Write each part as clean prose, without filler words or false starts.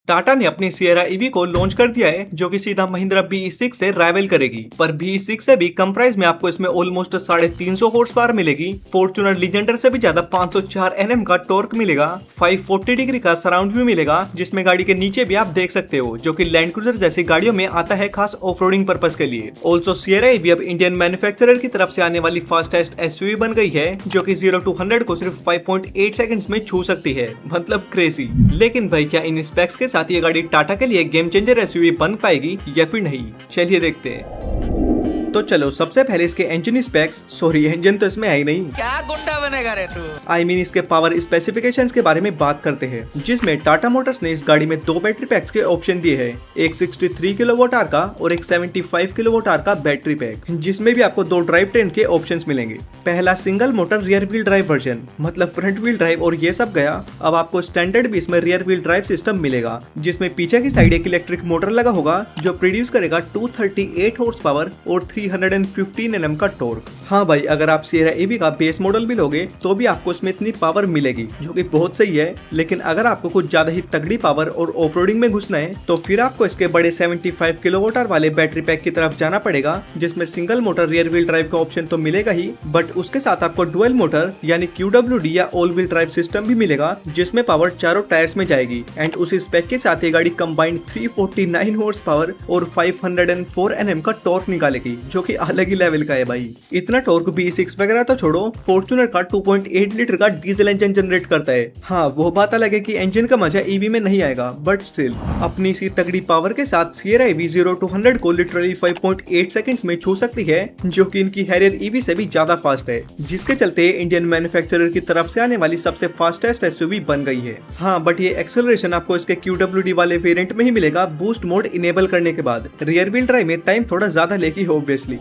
टाटा ने अपनी Sierra EV को लॉन्च कर दिया है, जो कि सीधा महिंद्रा BE6 से राइवल करेगी। पर BE6 से भी कम प्राइस में आपको इसमें ऑलमोस्ट 350 हॉर्स पावर मिलेगी। फॉर्च्यूनर लीजेंडर से भी ज्यादा 504 Nm का टॉर्क मिलेगा। 540 डिग्री का सराउंड व्यू मिलेगा, जिसमें गाड़ी के नीचे भी आप देख सकते हो, जो कि लैंड क्रूजर जैसी गाड़ियों में आता है खास ऑफ रोडिंग पर्पज के लिए। ऑल्सो सियरा ईवी अब इंडियन मैन्युफैक्चरर की तरफ से आने वाली फास्टेस्ट SUV बन गई है, जो कि 0 to 100 को सिर्फ 5.8 सेकंड्स में छू सकती है। मतलब क्रेजी। लेकिन भाई, क्या इन स्पेक्स के साथ ये गाड़ी टाटा के लिए गेम चेंजर SUV बन पाएगी या फिर नहीं? चलिए देखते हैं। तो चलो, सबसे पहले इसके इंजन स्पेक्स, सॉरी इंजन तो इसमें आई नहीं, क्या गुंडा बनेगा रे तू। आई मीन इसके पावर स्पेसिफिकेशंस के बारे में बात करते हैं, जिसमें टाटा मोटर्स ने इस गाड़ी में 2 बैटरी पैक्स के ऑप्शन दिए हैं, एक 63 किलोवाट आवर का और एक 75 किलोवाट आवर का बैटरी पैक, जिसमें भी आपको 2 ड्राइव ट्रेन के ऑप्शंस मिलेंगे। पहला single motor rear wheel drive version, मतलब फ्रंट व्हील ड्राइव और ये सब गया। अब आपको स्टैंडर्ड भी इसमें रियर व्हील ड्राइव सिस्टम मिलेगा, जिसमें पीछे की साइड एक इलेक्ट्रिक मोटर लगा होगा, जो प्रोड्यूस करेगा 238 हॉर्स पावर और 315 Nm का टॉर्क। हाँ भाई, अगर आप सियरा ईवी का बेस मॉडल भी लोगे तो भी आपको इसमें इतनी पावर मिलेगी, जो कि बहुत सही है। लेकिन अगर आपको कुछ ज्यादा ही तगड़ी पावर और ऑफ रोडिंग में घुसना है, तो फिर आपको इसके बड़े 75 किलोवाट आवर वाले बैटरी पैक की तरफ जाना पड़ेगा, जिसमें single motor rear wheel drive का ऑप्शन तो मिलेगा ही, बट उसके साथ आपको डुअल मोटर यानी QWD या ऑल व्हील ड्राइव सिस्टम भी मिलेगा, जिसमें पावर चारों टायर्स में जाएगी। एंड उस स्पेक के साथ ये गाड़ी कंबाइंड 349 हॉर्स पावर और 504 Nm का टॉर्क निकालेगी, जो कि अलग ही लेवल का है भाई। इतना टॉर्क BE6 वगैरह तो छोड़ो, फॉर्च्यूनर का 2.8 लीटर का डीजल इंजन जनरेट करता है। हाँ, वो बात अलग है कि इंजन का मजा ईवी में नहीं आएगा, बट स्टिल अपनी सी तगड़ी पावर के साथ सियरा ईवी 0 to 100 को लिटरली 5.8 सेकंड्स में छू सकती है, जो कि इनकी हैरियर ईवी से भी ज्यादा फास्ट है, जिसके चलते इंडियन मैन्युफैक्चरर की तरफ से आने वाली सबसे फास्टेस्ट SUV बन गई है। हाँ, बट ये एक्सेलरेशन आपको इसके QWD वाले वेरिएंट में ही मिलेगा, बूस्ट मोड इनेबल करने के बाद। रियर व्हील ड्राइव में टाइम थोड़ा ज्यादा लेगी ऑब्वियसली।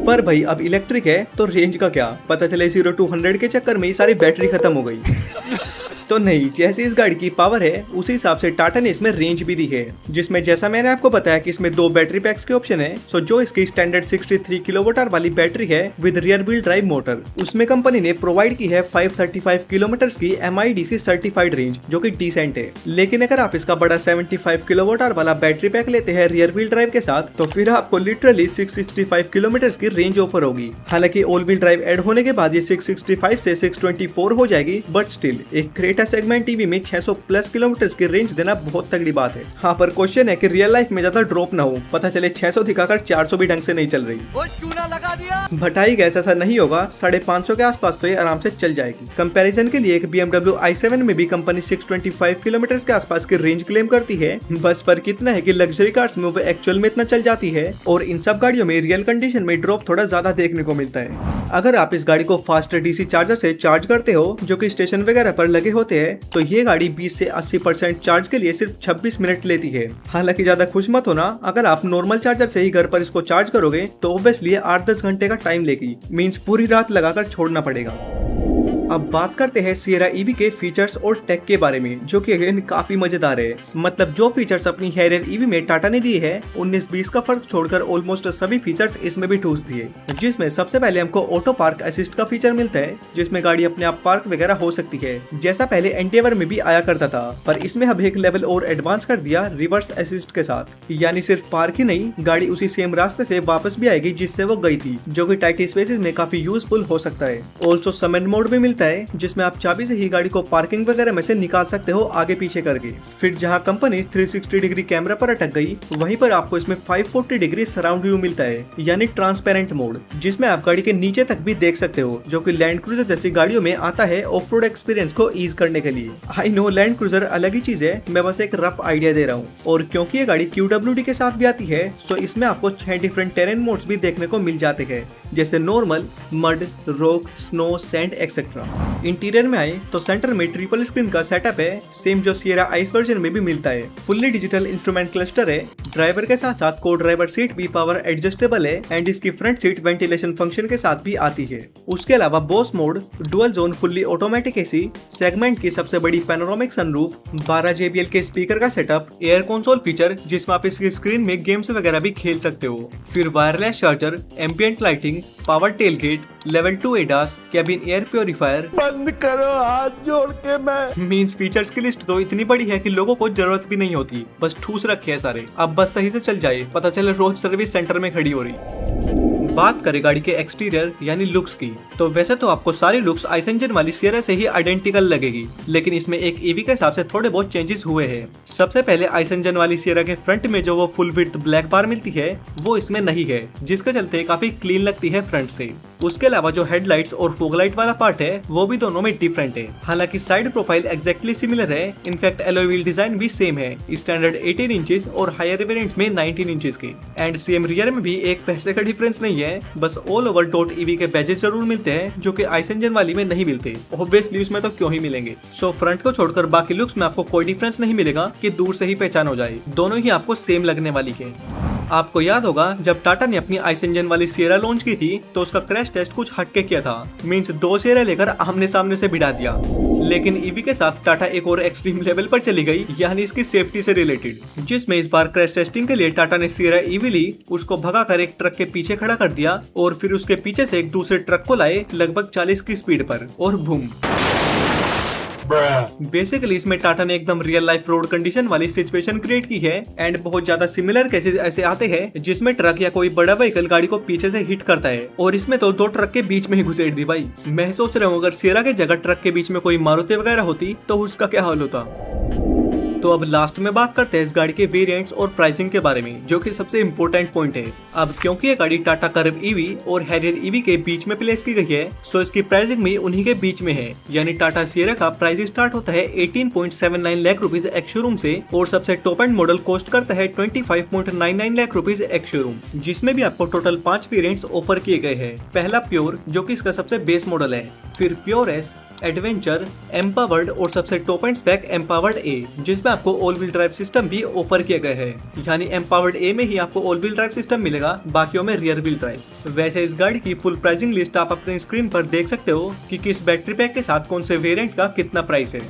पर भाई, अब इलेक्ट्रिक है तो रेंज का क्या? पता चले 0 to 100 के चक्कर में ही सारी बैटरी खत्म हो गई। तो नहीं, जैसी इस गाड़ी की पावर है उसी हिसाब से टाटा ने इसमें रेंज भी दी है, जिसमें जैसा मैंने आपको बताया कि इसमें 2 बैटरी पैक्स के ऑप्शन है। सो जो इसकी स्टैंडर्ड 63 किलोवाट आवर वाली बैटरी है with rear wheel drive motor, उसमें कंपनी ने प्रोवाइड की है 535 किलोमीटर की MIDC सर्टिफाइड रेंज, जो कि डिसेंट है। लेकिन अगर आप इसका बड़ा 75 किलोवाट आवर वाला बैटरी पैक लेते हैं रियर व्हील ड्राइव के साथ, तो फिर आपको लिटरली 665 किलोमीटर की रेंज ऑफर होगी। हालांकि ऑल व्हील ड्राइव एड होने के बाद ये 665 से 624 हो जाएगी, बट स्टिल एक क्रेटा सेगमेंट टीवी में 600 प्लस किलोमीटर की रेंज देना बहुत तगड़ी बात है। हाँ, पर क्वेश्चन है कि रियल लाइफ में ज्यादा ड्रॉप ना हो, पता चले 600 दिखाकर 400 भी ढंग से नहीं चल रही। वो चूना लगा दिया। भटाई गैस ऐसा नहीं होगा, 550 के आसपास तो ये आराम से चल जाएगी। कंपैरिजन के लिए एक BMW i7 में भी कंपनी 625 किलोमीटर के आसपास की रेंज क्लेम करती है। बस पर कितना है कि लग्जरी कार्स में वो एक्चुअल में इतना चल जाती है, और इन सब गाड़ियों में रियल कंडीशन में ड्रॉप थोड़ा ज्यादा देखने को मिलता है। अगर आप इस गाड़ी को फास्ट DC चार्जर से चार्ज करते हो, जो कि स्टेशन वगैरह पर लगे होते हैं, तो ये गाड़ी 20 से 80% चार्ज के लिए सिर्फ 26 मिनट लेती है। हालांकि ज्यादा खुश मत होना, अगर आप नॉर्मल चार्जर से ही घर पर इसको चार्ज करोगे तो ऑब्वियसली 8-10 घंटे का टाइम लेगी, मींस पूरी रात लगाकर छोड़ना पड़ेगा। अब बात करते हैं सियरा ईवी के फीचर्स और टेक के बारे में, जो कि अगेन काफी मजेदार है। मतलब जो फीचर्स अपनी हैरियर ईवी में टाटा ने दिए हैं, 19-20 का फर्क छोड़कर ऑलमोस्ट सभी फीचर्स इसमें भी ठूस दिए। जिसमें सबसे पहले हमको ऑटो पार्क असिस्ट का फीचर मिलता है, जिसमें गाड़ी अपने आप पार्क वगैरह हो सकती है, जैसा पहले एंटीवर में भी आया करता था। पर इसमें अब एक लेवल और एडवांस कर दिया रिवर्स असिस्ट के साथ, यानी सिर्फ पार्क ही नहीं, गाड़ी उसी सेम रास्ते से वापस भी आएगी जिससे वो गई थी, जो कि टाइट स्पेसेस में काफी यूजफुल हो सकता है। ऑल्सो समेंड मोड भी मिलता है, जिसमें आप चाबी से ही गाड़ी को पार्किंग वगैरह में से निकाल सकते हो आगे पीछे करके। फिर जहां कंपनी 360 डिग्री कैमरा पर अटक गई, वहीं पर आपको इसमें 540 डिग्री सराउंड व्यू मिलता है, यानी ट्रांसपेरेंट मोड, जिसमें आप गाड़ी के नीचे तक भी देख सकते हो, जो कि लैंड क्रूजर जैसी गाड़ियों में आता है ऑफ रोड एक्सपीरियंस को ईज करने के लिए। आई नो लैंड क्रूजर अलग ही चीज है, मैं बस एक रफ आइडिया दे रहा हूँ। और क्योंकि ये गाड़ी QWD के साथ भी आती है, तो इसमें आपको 6 डिफरेंट टेरेन मोड्स भी देखने को मिल जाते हैं, जैसे normal, mud, rock, snow, sand etcetera. Interior में आए तो सेंटर में ट्रिपल स्क्रीन का सेटअप है, सेम जो सियरा आइस वर्जन में भी मिलता है। फुल्ली डिजिटल इंस्ट्रूमेंट क्लस्टर है, ड्राइवर के साथ साथ को ड्राइवर सीट भी पावर एडजस्टेबल है एंड इसकी फ्रंट सीट वेंटिलेशन फंक्शन के साथ भी आती है। उसके अलावा Bose mode, dual zone fully automatic AC, segment की सबसे बड़ी पैनोरामिक सनरूफ, 12 JBL के स्पीकर का सेटअप, एयर कंसोल फीचर जिसमें आप इसकी स्क्रीन में गेम्स वगैरह भी खेल सकते हो, फिर wireless charger, ambient lighting, power tailgate, level 2 ADAS, cabin air purifier. बंद करो हाथ जोड़ के मैं। मींस फीचर्स की लिस्ट तो इतनी बड़ी है कि लोगों को जरूरत भी नहीं होती, बस ठूस रखे हैं सारे। अब बस सही से चल जाए, पता चले रोज सर्विस सेंटर में खड़ी हो रही। बात करें गाड़ी के एक्सटीरियर यानी लुक्स की, तो वैसे तो आपको सारी लुक्स आइस इंजन वाली सियरा से ही आइडेंटिकल लगेगी, लेकिन इसमें एक ईवी के हिसाब से थोड़े बहुत चेंजेस हुए हैं। सबसे पहले आइस इंजन वाली सियरा के फ्रंट में जो वो फुल विड्थ ब्लैक बार मिलती है वो इसमें नहीं है, जिसके चलते काफी क्लीन लगती है फ्रंट से। उसके अलावा जो हेडलाइट्स और फोगलाइट वाला पार्ट है वो भी दोनों में डिफरेंट है। हालांकि साइड प्रोफाइल एग्जैक्टली सिमिलर है, इनफैक्ट एलॉय व्हील डिजाइन भी सेम है, स्टैंडर्ड 18 इंचेस और हायर वेरिएंट्स में 19 इंचेस के। एंड सेम रियर में भी एक पैसे का डिफरेंस नहीं है, बस ऑल ओवर डॉट ईवी के बैजेस जरूर मिलते हैं जो कि आइस इंजन वाली में नहीं मिलते। ऑब्वियसली उसमें तो क्यों ही मिलेंगे। सो फ्रंट को छोड़कर बाकी लुक्स में आपको कोई डिफरेंस नहीं मिलेगा कि दूर से ही पहचान हो जाए, दोनों ही आपको सेम लगने वाली है। आपको याद होगा जब टाटा ने अपनी आइस इंजन वाली सियरा लॉन्च की थी तो उसका क्रैश टेस्ट कुछ हटके किया था, मींस 2 सियरा लेकर आमने सामने से भिड़ा दिया। लेकिन ईवी के साथ टाटा एक और एक्सट्रीम लेवल पर चली गई, यानी इसकी सेफ्टी से रिलेटेड, जिसमें इस बार क्रैश टेस्टिंग के लिए टाटा ने सियरा ईवी ली, उसको भगाकर एक ट्रक के पीछे खड़ा कर दिया और फिर उसके पीछे से एक दूसरे ट्रक को लाए लगभग 40 की स्पीड पर और बूम। बेसिकली इसमें टाटा ने एकदम रियल लाइफ रोड कंडीशन वाली सिचुएशन क्रिएट की है एंड बहुत ज्यादा सिमिलर केसेस ऐसे आते हैं जिसमें ट्रक या कोई बड़ा व्हीकल गाड़ी को पीछे से हिट करता है, और इसमें तो 2 ट्रक के बीच में ही घुसेड़ दी भाई। मैं सोच रहा हूँ अगर सियरा की जगह ट्रक के बीच में कोई मारुति वगैरह होती तो उसका क्या हाल होता। तो अब लास्ट में बात करते हैं इस गाड़ी के वेरिएंट्स और प्राइसिंग के बारे में, जो कि सबसे इम्पोर्टेंट पॉइंट है। अब क्योंकि ये गाड़ी टाटा कर्व ईवी और हैरियर ईवी के बीच में प्लेस की गई है, सो इसकी प्राइसिंग भी उन्हीं के बीच में है। यानी टाटा सियरा का प्राइस स्टार्ट होता है 18.79 लाख रुपीज एक्स शोरूम से और सबसे टॉप एंड मॉडल कॉस्ट करता है 25.99 लाख रुपीज एक्स शोरूम, जिसमें भी आपको टोटल 5 वेरिएंट्स ऑफर किए गए हैं। पहला प्योर, जो कि इसका सबसे बेस मॉडल है, फिर प्योर एस, एडवेंचर, एम्पावर्ड और सबसे टॉप एंड स्पेक एम्पावर्ड ए, जिसमें आपको ऑल व्हील ड्राइव सिस्टम भी ऑफर किया गया है। यानी एम्पावर्ड ए में ही आपको ऑल व्हील ड्राइव सिस्टम मिलेगा, बाकियों में रियर व्हील ड्राइव। वैसे इस गाड़ी की फुल प्राइसिंग लिस्ट आप अपने स्क्रीन पर देख सकते हो कि किस बैटरी पैक के साथ कौन से वेरिएंट का कितना प्राइस है।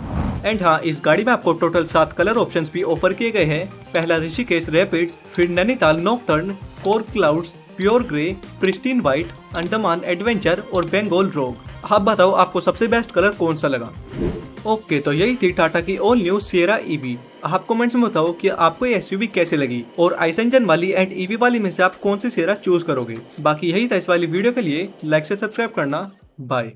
एंड हाँ, इस गाड़ी में आपको टोटल 7 कलर ऑप्शंस भी ऑफर किए गए हैं। पहला ऋषिकेश रैपिड्स, फिर Nainital nocturne, core clouds, pure grey, pristine white, Andaman adventure और बंगाल रोग। आप बताओ आपको सबसे बेस्ट कलर कौन सा लगा। ओके, तो यही थी टाटा की ऑल न्यू सियरा ईवी। आप कमेंट्स में बताओ कि आपको ये एसयूवी कैसे लगी और आइस इंजन वाली एंड ईवी वाली में से आप कौन सी सियरा चूज करोगे। बाकी यही था इस वाली वीडियो के लिए, लाइक से सब्सक्राइब करना। बाय।